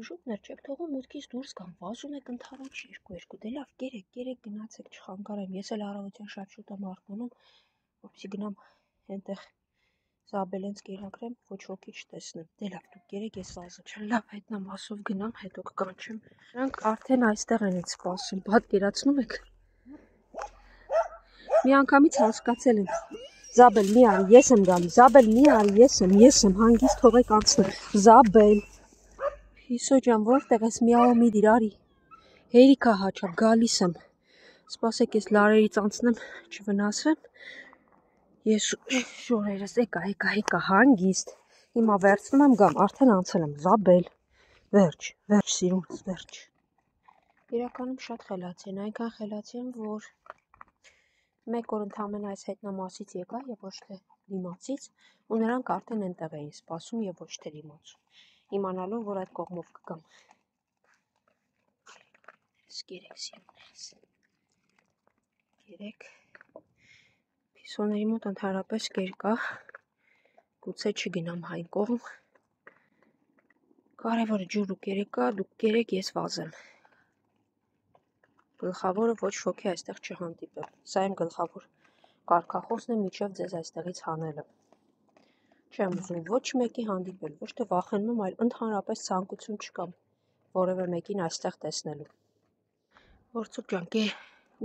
Ժուկներ չեք թողում մուտքից դուրս գան, վազում եք ընդհանուր երկու, դե լավ, կերեք գնացեք, չխանգարեմ, ես էլ առավոտյան շատ շուտ եմ արթնանում, որպեսզի գնամ այնտեղ Զաբելենց կերակրեմ, ոչ ոքի չտեսնեմ, դե լավ, դուք կերեք, ես վազում չեմ, լավ, հետնամասով գնամ, հետո կկանչեմ, նրանք արդեն այստեղ են ինձ սպասում, պատկերացնում եք, մի անգամից հասկացել եմ, Զաբել մի արի, ես եմ գալի, Զաբել մի արի, ես եմ, հանգիստ թողեք անցնել, Զաբել Հիսո ջան, որտեղ ես միաումի դիր արի, հերիքա հաչապ, գալիս եմ, սպասեք ես լարերից անցնեմ, չվնասվեմ, ես շորերս, եկա, հանգիստ, հիմա վերցնում եմ գամ, արդեն անցել եմ, Զաբել, վերջ, սիրունս, վերջ, իրականում շատ խելացի են, այնքան խելացի են, որ մեկ օր ընդամենը այս հետնամասից եկա և ոչ թե դիմացից, ու նրանք արդեն այնտեղ էին սպասում և ոչ թե դիմացում, իմանալով, որ այդ կողմով կգամ, կերեք սիրունս, կերեք, Պիսոների մոտ ընդհանրապես կեր կա, գուցե չգնամ հայն կողմ, կարևորը ջուր ու կերեք կա, դուք կերեք, ես վազեմ, գլխավորը ոչ ոքի այստեղ չհանդիպեմ, սա իմ գլխավոր կարգախոսն է մինչև ձեզ այստեղից հանելը, չեմ ուզում ոչ մեկի հանդիպել, ոչ թե վախենում եմ, այլ ընդհանրապես ցանկություն չկա որևէ մեկին այստեղ տեսնելու, Որցուկ ջան,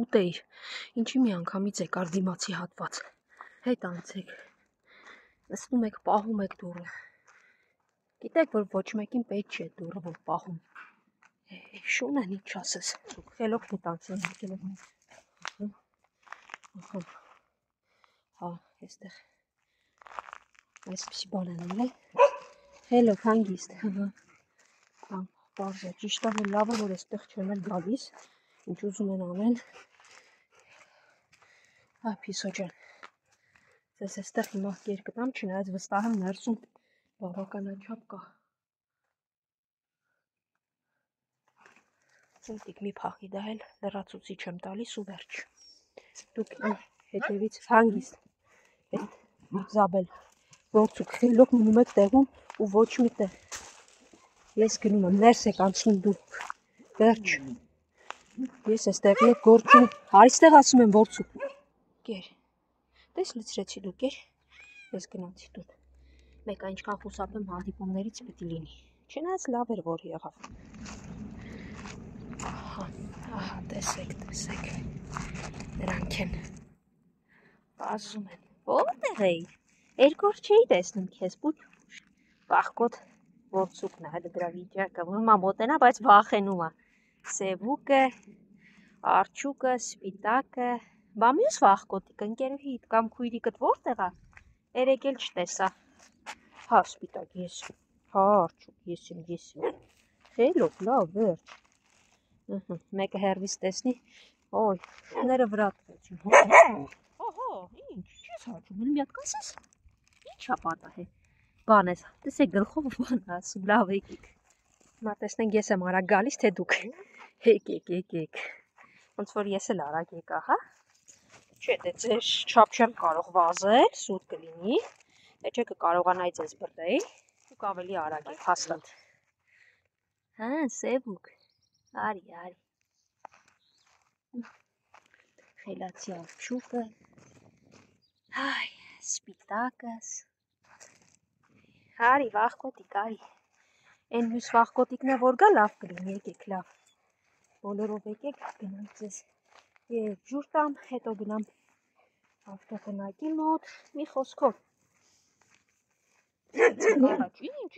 ուտեիր, ինչի մի անգամից եկար դիմացի հատված, հետ անցեք, նստում եք, պահում եք դուռը, գիտեք, որ ոչ մեկին պետք չէ դուռը, որ պահում, շուն են ինչ ասես, խելոք մտանցին, հա, եստեղ, այսպիսի բան են էլ է, խելոք հանգիստ, պարզ է, ճիշտ է, որ լավը, որ եստեղ չեմ էլ գալիս, ինչ ուզում են անեն, Պիսո ջան, ձեզ եստեղ հիմա կեր կտամ, չնայած վստահ եմ ներսում բավականաչափ կա, Ուտիկ մի փախի դա էլ լրացուցիչ եմ տալիս ու վերջ, դուք հետևից հանգիստ, Զաբել, Որցուկ, խելոք մնում եք տեղում ու ոչ մի տեղ, ես գնում եմ, ներս եք անցնում դուք, վերջ, ես եստեղ եք գործում, հարիստեղ ասում եմ Որցուկ, կեր, տես լցրեցի դու կեր, ես գնացի տուն, մեկ այնչքան խուսափեմ հանդիպումներից պետք լինի, չնայած լավ էր որ եղավ, ահա տեսեք, նրանք են, ասում են, որտեղ էի, երկու օր չէի տեսնում քեզ, վախկոտ Որցուկն է, դրա վիճակը, ումա մոտենա, բայց վախենում է, Սևուկը, Արջուկը, Սպիտակը, բա մյուս վախկոտիկը, ընկերուհիդ կամ քույրիկդ որտեղ է, երեկ էլ չտեսա, հա Սպիտակ, ես, հա Արջուկ, ես եմ, խելոք, լավ, վերջ, մեկը հեռվից տեսնի, ոյ, շները վրա տվեցին, ինչ, չես հաճում, էլ մի հատ կասես, ինչ ապատահ է, բան ես, տեսեք գլխով բան ասում, լավ եկեք, հիմա տեսնենք ես եմ արագ գալիս, թե դուք, եկեք, ոնց որ ես էլ արագ եկա, հա, չէ, դե ձեր չափ չեմ կարող վազել, սուտ կլինի, դե չէ կկարողանայի ձեզ բրդեի, դուք ավելի արագ եք, հաստատ, հա, Սևուկ, արի, խելացի Արջուկը, հայ, Սպիտակս, արի, վախկոտիկ, արի, են մյուս վախկոտիկն է որ գա, լավ կլինի, եկեք, լավ, բոլորով եկեք, գնանք ձեզ, ջուր տամ, հետո գնամ ավտոտնակի մոտ, մի խոսքով, առաջ, ինչ,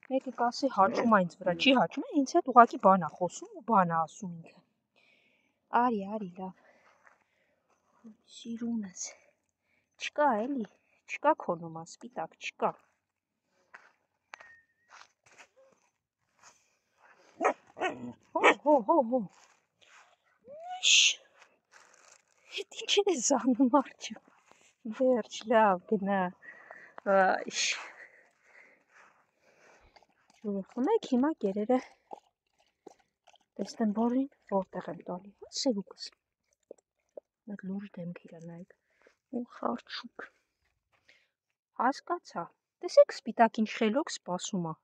մեկը կասի հաճում այնց վրա, չի հաճում, ինձ հետ ուղակի բան է խոսում ու բան է ասում ինքը, արի, լավ, սիրունս, չկա էլի, չկա քոնոմա, Սպիտակ, չկա, հո, հետ ինչ է զանում արջու, վերջ, լավ, գնա, ջուրը խմեք, հիմա կերերը տեսնեմ բոլին, որտեղ եմ տալի, հա Սևուկս, մեկ լուրջ դեմք իրա նայք, ու Արջուկ, հասկացա, տեսեք Սպիտակ ինչ խելոք սպասում է,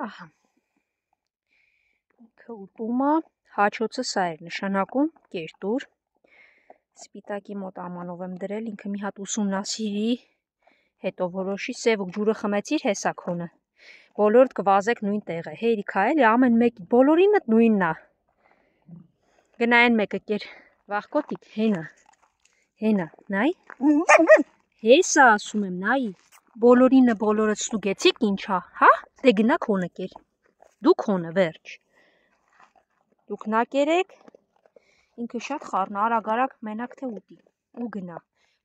Ահա։ Ինքը ուտում է, հաչոցը սա էր նշանակում, կերտուր։ Սպիտակի մոտ ամանով եմ դրել, ինքը մի հատ ուսումնասիրի, հետո որոշի, Սևուկ ջուրը խմեցիր, հեսա քոնը։ Բոլորդ կվազեք նույն տեղը, հերիքա էլի, ամեն մեկ, բոլորինդ նույնն է։ Գնա են մեկը կեր, վախկոտիկ, հենա, նայ։ Հեսա ասում եմ, նայ, բոլորինը բոլորդ ստուգեցիք ինչա, հա, դե գնա քոնը կեր, դու քոնը վերջ։ Դուք նա կերեք, ինքը շատ խառն արագ մենակ թե ուտի ու գնա,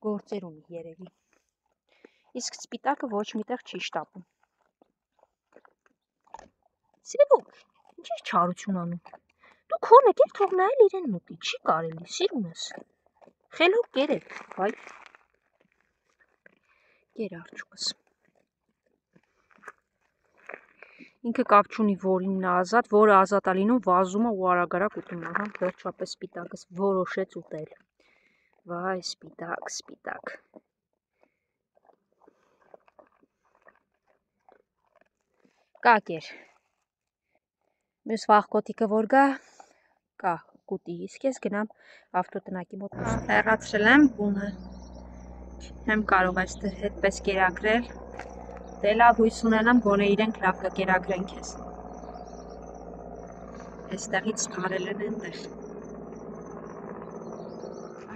գործեր ունի երևի։ Իսկ սպիտակը ոչ միտեղ չի շտապում։ Սևուկ, ինչ ես չարություն անում։ Դու քոնը կեր, թող նա էլ իրեն ուտի, չի կարելի, սիրունս։ Խելոք կերեք, վայ։ Կեր արջուկս։ Ինքը կապ չունի որինն ազատ, որը ազատ է լինում, վազում է ու արագ ուտում, ահա, վերջապես սպիտակս որոշեց ուտել։ Վայ, սպիտակ։ Կա կեր։ Մյուս վախկոտիկը որ գա, կա կուտի, իսկ ես գնամ ավտոտնակի մոտ հեռացրել եմ բունը։ Չեմ կարող այստեղ հետպես կերակրել, դե լավ հույս ունենամ, գոնե իրենք լավ կկերակրեն քեզ։ Այստեղից տարել են այնտեղ։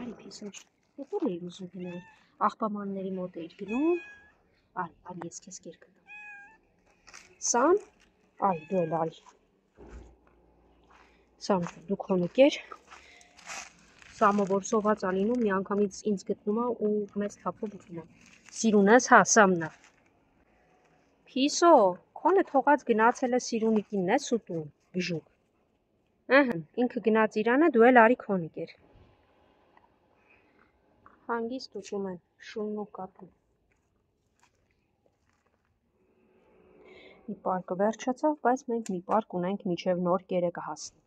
Արի փիսուչ, հետո էիր ուզում գնել, աղբամանների մոտ էիր գնում, արի ես քեզ կեր կտամ։ Սամ, արի դու էլ արի։ Սամ, դու քոնը կեր, Սամը որ սոված է լինում, մի անգամից ինձ գտնում է ու մեծ թափով ուտում է։ Սիրունս, հա, Սամնա։ Փիսո, քոնը թողած գնացել է Սիրունիկինն ես ուտում, բժուկ։ Ըհը, ինքը գնաց իրանը, դու էլ արի քոնը կեր։ Հանգիստ ուտում են, շունն ու կատուն։ Մի պարկը վերջացավ, բայց մենք մի պարկ ունենք մինչև նոր կերը կհասնի։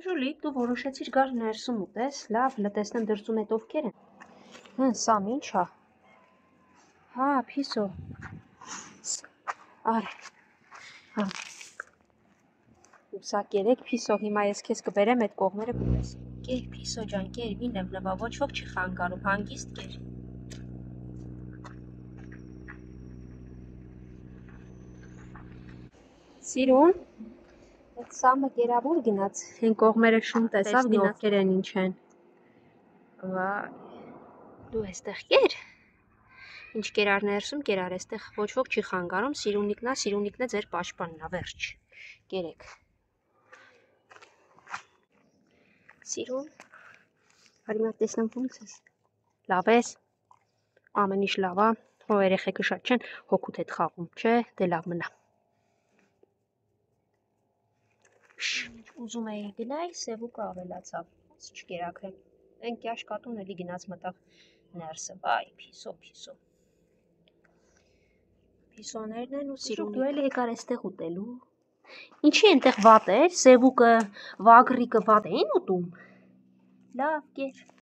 Ժուլիկ, դու որոշեցիր գար ներսում ուտես, լավ, լտեսնեմ դրսում էդ ովքեր են։ Սամ ինչ է։ Հա, Փիսո։ Արի։ Հա։ Սա կերեք, Փիսո, հիմա ես քեզ կբերեմ այդ կողմերը կուտես։ Կեր, Փիսո ջան, կեր, վինեմ նվա, ոչ ոք չի խանգարում, հանգիստ կեր։ Սիրուն, այդ Սամը կերավոր գնաց, հեն կողմերը շուն տեսավ, ովքեր են ինչ են։ Վայ, դու էստեղ կեր։ Ինչ կերար ներսում, կերար էստեղ ոչ ոք չի խանգարում, Սիրունիկն է ձեր պաշտպանն է, վերջ։ Կերեք։ Սիրուն, արի մա տեսնեմ ոնց ես։ Լավ ես։ Ամեն ինչ լավ է, հո երեխեքը շատ չեն հոգուտ հետ խաղում, չէ, դե լավ մնա։ Ուզում էի գնայ, Սևուկը ավելացավ, չկերակրեմ։ Են կյաշ կատուն էլի գնաց մտավ ներսը, վայ, Փիսո։ Փիսոներն են ու Սիրուն, դու էլ եկար էստեղ ուտելու։ Ինչի ենտեղ վատ էր, Սևուկը, Վագրիկը վատ էին ուտում։ Լավ, կեր։